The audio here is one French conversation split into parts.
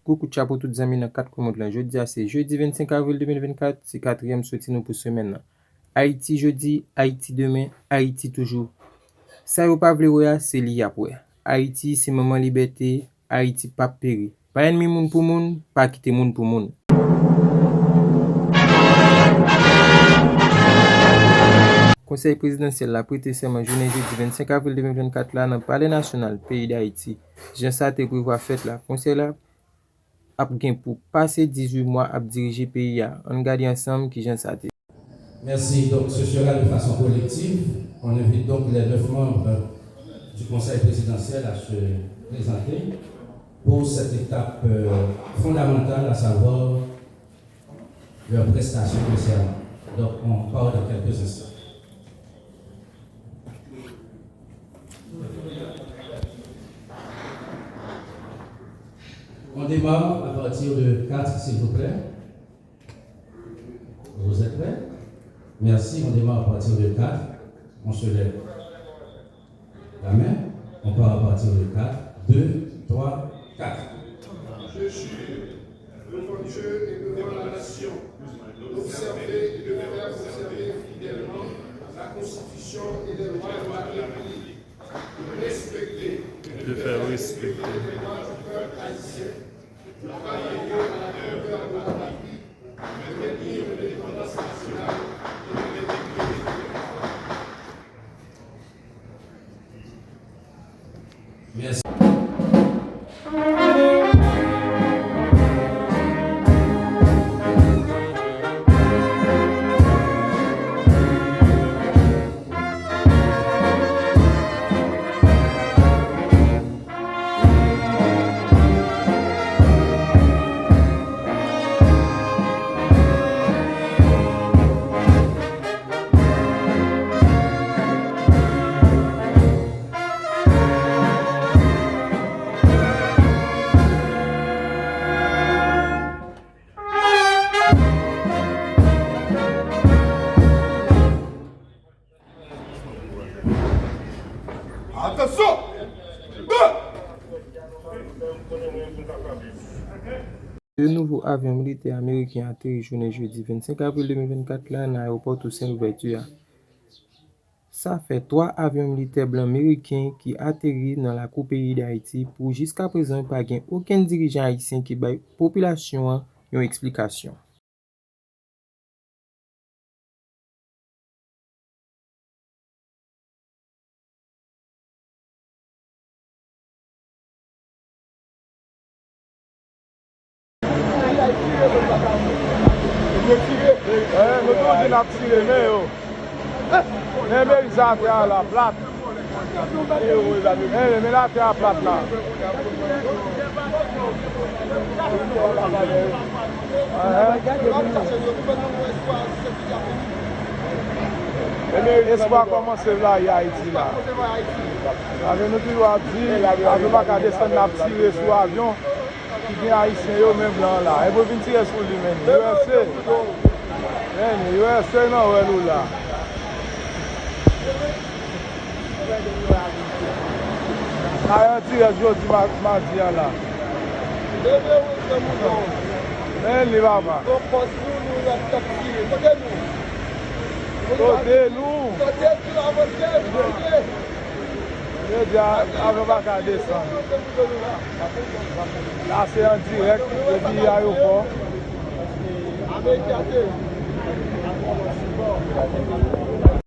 Coucou de chapeau toutes amis dans 4 commandes là. Jeudi c'est jeudi 25 avril 2024, c'est quatrième sortie nous pour semaine là. Haïti jeudi, Haïti demain, Haïti toujours. Ça yo pas vle c'est li après. Haïti c'est maman liberté, Haïti pas péri. Pas ennemi moun pour moun, pas quitter moun pour moun. Conseil présidentiel la prêté serment journée jeudi 25 avril 2024 là dans le palais national pays d'Haïti. Jean ça te prévoit fête là. Conseil là ap gen pour passer 18 mois à diriger le pays. On regarde ensemble qui Jean ça te. Merci. Donc ce sera de façon collective. On invite donc les 9 membres du Conseil présidentiel à se présenter pour cette étape fondamentale, à savoir leur prestation de serment. Donc on parle dans quelques instants. On démarre à partir de 4, s'il vous plaît. Vous êtes prêts? Merci. On démarre à partir de 4. On se lève la main. On part à partir de 4. 2, 3, 4. Je jure devant Dieu et devant la nation d'observer et de faire observer fidèlement la Constitution et les lois de la République, de respecter et de faire respecter les lois du peuple haïtien, de travailler à la grandeur de la patrie, de maintenir l'indépendance nationale et de l'intégrité territoriale. Merci. De nouveaux avions militaires américains atterri journée jeudi 25 avril 2024 là dans l'aéroport Toussaint-Louverture. Ça fait 3 avions militaires blancs américains qui atterri dans la coupe pays d'Haïti pour jusqu'à présent pas gain aucun dirigeant haïtien qui baille population une explication. À la plate. Mais là, tu as la plate là. L'espoir commence là, il y a Haïti là. Avec nous toujours dit, avec nous pas descendre à tirer sur l'avion qui vient haïtien même blanc là. Et pour venir tirer sur lui-même. USA non, ouais, nous là. Un tirage aujourd'hui mardi là. Mais il va pas. Côté nous. Je dis avant pas qu'à descendre. Là c'est en direct depuis l'aéroport.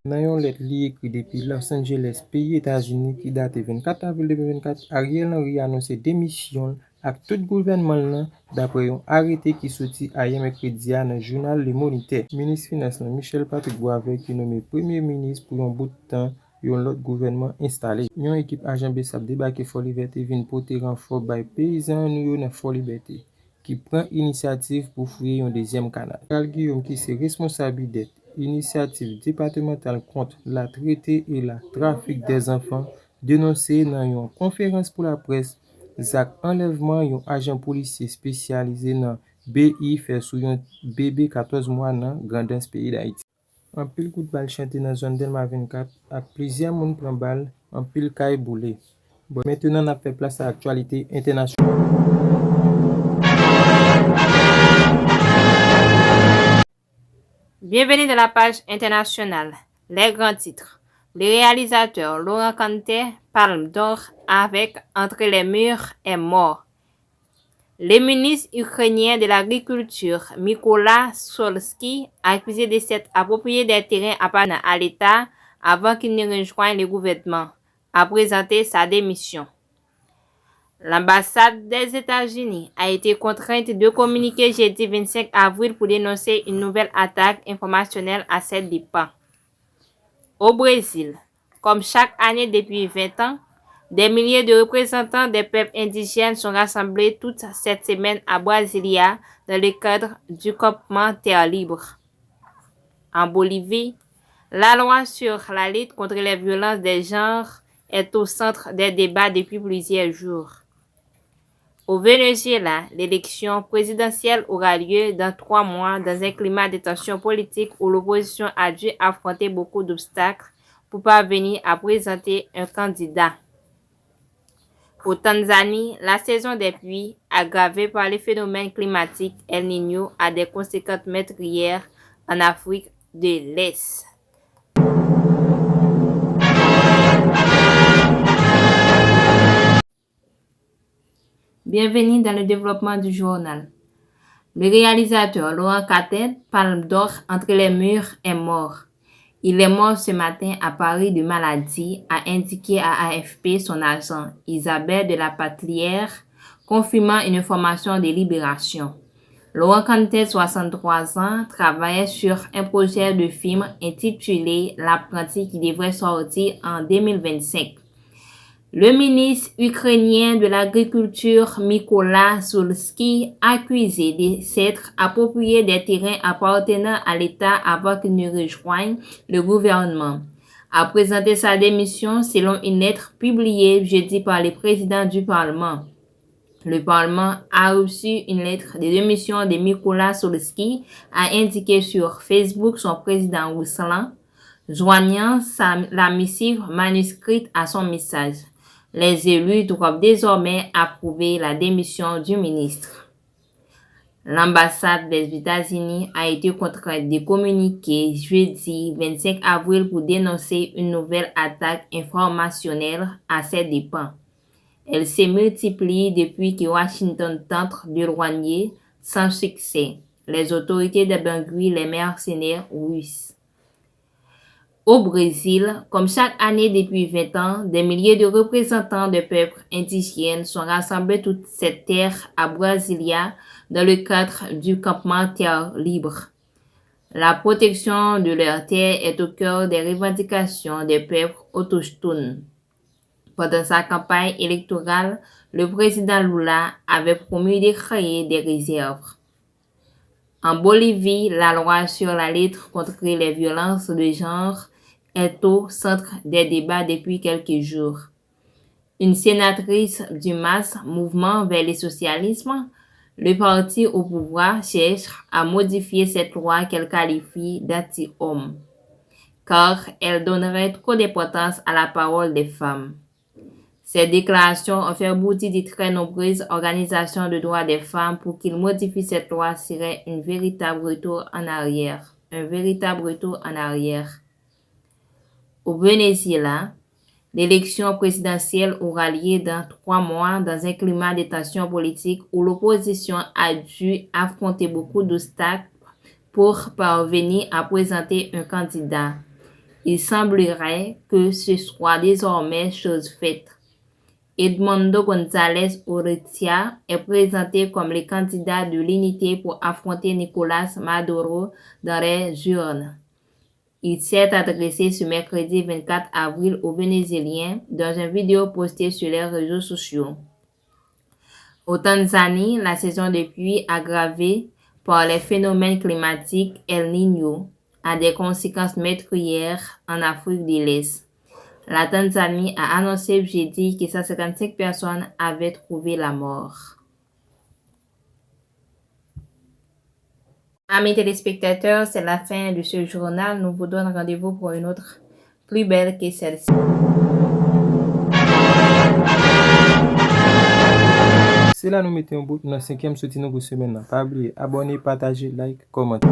Dans une lettre écrite depuis Los Angeles, pays États-Unis, qui date 24 avril 2024, Ariel Henry a annoncé démission à tout gouvernement d'après un arrêté qui sorti hier mercredi dans le journal Le Moniteur. Ministre Finance Michel Patrick Boisvert qui nommé Premier ministre pour un bout de temps et un autre gouvernement installé. Une équipe agent Bessap débarqué Fort Liberté vient porter renfort par paysans nous dans Fort Liberté qui prend initiative pour fouiller un deuxième canal. Charles Guillaume qui est responsable d'être initiative départementale contre la traite et la trafic des enfants dénoncé dans une conférence pour la presse Zak enlèvement un agent policier spécialisé dans BI fait sur un bébé 14 mois dans grandance pays d'Haïti. Un pile coup de balle chanté dans la zone Delma 24 avec plusieurs monde prend balle, un pile caille boulé. Bon, maintenant on a fait place à l'actualité internationale. Bienvenue dans la page internationale. Les grands titres. Le réalisateur Laurent Kanté, Palme d'Or avec Entre les murs est mort. Le ministre ukrainien de l'Agriculture, Mykola Solsky, accusé de s'être approprié des terrains appartenant à l'État avant qu'il ne rejoigne le gouvernement, a présenté sa démission. L'ambassade des États-Unis a été contrainte de communiquer jeudi 25 avril pour dénoncer une nouvelle attaque informationnelle à ses dépens. Au Brésil, comme chaque année depuis 20 ans, des milliers de représentants des peuples indigènes sont rassemblés toute cette semaine à Brasilia dans le cadre du campement Terre Libre. En Bolivie, la loi sur la lutte contre les violences des genres est au centre des débats depuis plusieurs jours. Au Venezuela, l'élection présidentielle aura lieu dans 3 mois dans un climat de tension politique où l'opposition a dû affronter beaucoup d'obstacles pour parvenir à présenter un candidat. Au Tanzanie, la saison des pluies, aggravée par les phénomènes climatiques El Niño, a des conséquences meurtrières en Afrique de l'Est. Bienvenue dans le développement du journal. Le réalisateur Laurent Kanté, Palme d'Or entre les murs, est mort. Il est mort ce matin à Paris de maladie, a indiqué à AFP son agent Isabelle de la Patrière, confirmant une information de Libération. Laurent Kanté, 63 ans, travaillait sur un projet de film intitulé L'apprenti qui devrait sortir en 2025. Le ministre ukrainien de l'Agriculture, Mykola Solsky, accusé de s'être approprié des terrains appartenant à l'État avant qu'il ne rejoigne le gouvernement, a présenté sa démission selon une lettre publiée jeudi par le président du Parlement. Le Parlement a reçu une lettre de démission de Mykola Solsky, a indiqué sur Facebook son président Ruslan, joignant la missive manuscrite à son message. Les élus doivent désormais approuver la démission du ministre. L'ambassade des États-Unis a été contrainte de communiquer jeudi 25 avril pour dénoncer une nouvelle attaque informationnelle à ses dépens. Elle se multiplie depuis que Washington tente de l'éloigner sans succès les autorités de Bangui, les mercenaires russes. Au Brésil, comme chaque année depuis 20 ans, des milliers de représentants de peuples indigènes sont rassemblés toute cette terre à Brasilia dans le cadre du campement Terre Libre. La protection de leurs terres est au cœur des revendications des peuples autochtones. Pendant sa campagne électorale, le président Lula avait promis de créer des réserves. En Bolivie, la loi sur la lutte contre les violences de genre est au centre des débats depuis quelques jours. Une sénatrice du MAS, Mouvement vers le socialisme, le parti au pouvoir cherche à modifier cette loi qu'elle qualifie d'anti-homme, car elle donnerait trop d'importance à la parole des femmes. Ces déclarations ont fait bouger de très nombreuses organisations de droits des femmes. Pour qu'ils modifient cette loi serait un véritable retour en arrière. Au Venezuela, l'élection présidentielle aura lieu dans 3 mois dans un climat de tension politique où l'opposition a dû affronter beaucoup d'obstacles pour parvenir à présenter un candidat. Il semblerait que ce soit désormais chose faite. Edmundo González Urrutia est présenté comme le candidat de l'unité pour affronter Nicolás Maduro dans les urnes. Il s'est adressé ce mercredi 24 avril aux Vénézuéliens dans une vidéo postée sur les réseaux sociaux. Au Tanzanie, la saison de pluie aggravée par les phénomènes climatiques El Niño a des conséquences meurtrières en Afrique de l'Est. La Tanzanie a annoncé jeudi que 155 personnes avaient trouvé la mort. Amis téléspectateurs, c'est la fin de ce journal. Nous vous donnons rendez-vous pour une autre plus belle que celle-ci. C'est là nous mettons un bout dans la 5e sortie de semaine. Pas oublier, abonner, partager, like, commenter.